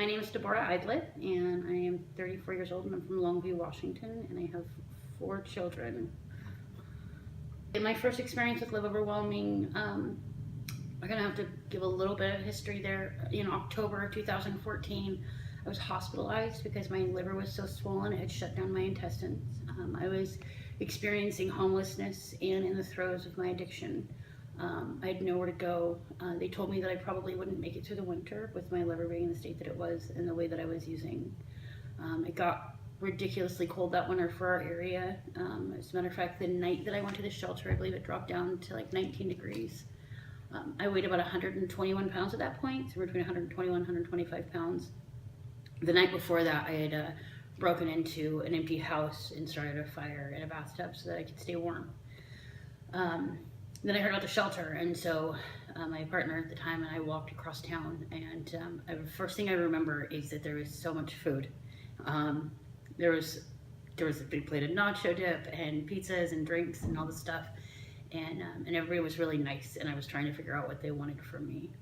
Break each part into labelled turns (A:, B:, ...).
A: My name is Deborah and I am 34 years old and I'm from Longview, Washington, and I have 4 children. In my first experience with live overwhelming, I'm gonna have to give a little bit of history there. In October of 2014, I was hospitalized because my liver was so swollen it had shut down my intestines. I was experiencing homelessness and in the throes of my addiction. I had nowhere to go. They told me that I probably wouldn't make it through the winter with my liver being in the state that it was and the way that I was using. It got ridiculously cold that winter for our area. As a matter of fact, the night that I went to the shelter, I believe it dropped down to like 19 degrees. I weighed about 121 pounds at that point, so we're between 121 and 125 pounds. The night before that, I had broken into an empty house and started a fire in a bathtub so that I could stay warm. Then I heard about the shelter, and so my partner at the time and I walked across town, and the first thing I remember is that there was so much food. There was a big plate of nacho dip and pizzas and drinks and all this stuff, and everybody was really nice, and I was trying to figure out what they wanted from me.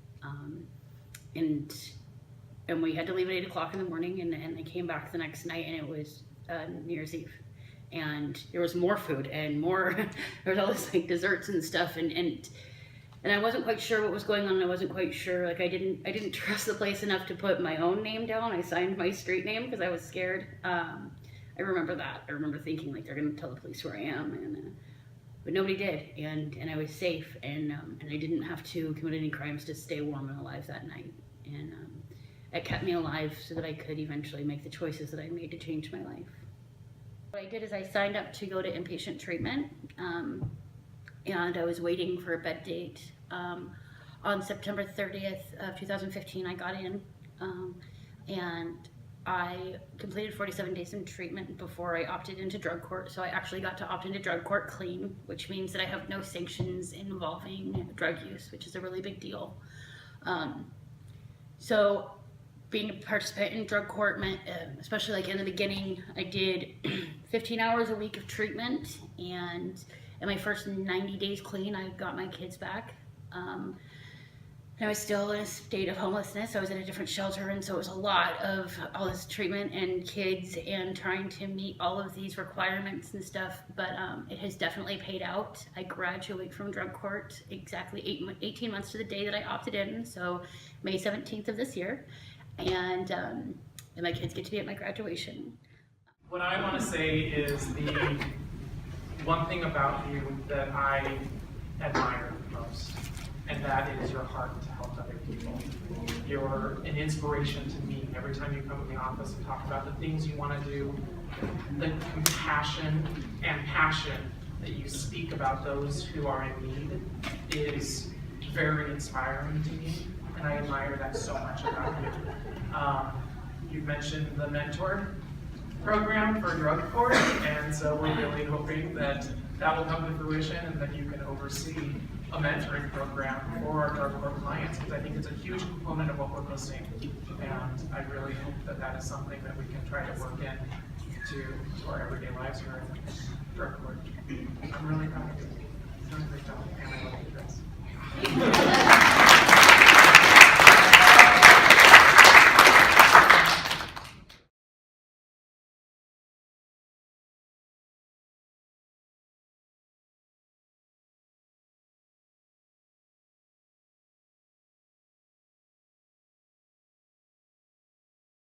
A: And we had to leave at 8 o'clock in the morning, and I came back the next night, and it was New Year's Eve. And there was more food and more, there was all this like desserts and stuff, and I wasn't quite sure what was going on. I wasn't quite sure, like I didn't trust the place enough to put my own name down. I signed my street name because I was scared. I remember that. I remember thinking like they're gonna tell the police where I am, but nobody did, and I was safe, and I didn't have to commit any crimes to stay warm and alive that night, and it kept me alive so that I could eventually make the choices that I made to change my life. What I did is I signed up to go to inpatient treatment, and I was waiting for a bed date. On September 30th of 2015, I got in, and I completed 47 days in treatment before I opted into drug court. So I actually got to opt into drug court clean, which means that I have no sanctions involving drug use, which is a really big deal. So being a participant in drug court meant, especially like in the beginning, I did 15 hours a week of treatment, and in my first 90 days clean, I got my kids back. And I was still in a state of homelessness. I was in a different shelter, and so it was a lot of all this treatment and kids and trying to meet all of these requirements and stuff, but it has definitely paid out. I graduate from drug court exactly 18 months to the day that I opted in, so May 17th of this year. And my kids get to be at my graduation.
B: What I want to say is the one thing about you that I admire most, and that is your heart to help other people. You're an inspiration to me every time you come in the office and talk about the things you want to do. The compassion and passion that you speak about those who are in need is very inspiring to me, and I admire that so much about you. You've mentioned the mentor program for drug court, and so we're really hoping that that will come to fruition and that you can oversee a mentoring program for our drug court clients, because I think it's a huge component of what we're missing, and I really hope that that is something that we can try to work in to our everyday lives here in drug court. I'm really proud of you. You're doing a great job, and I love you guys.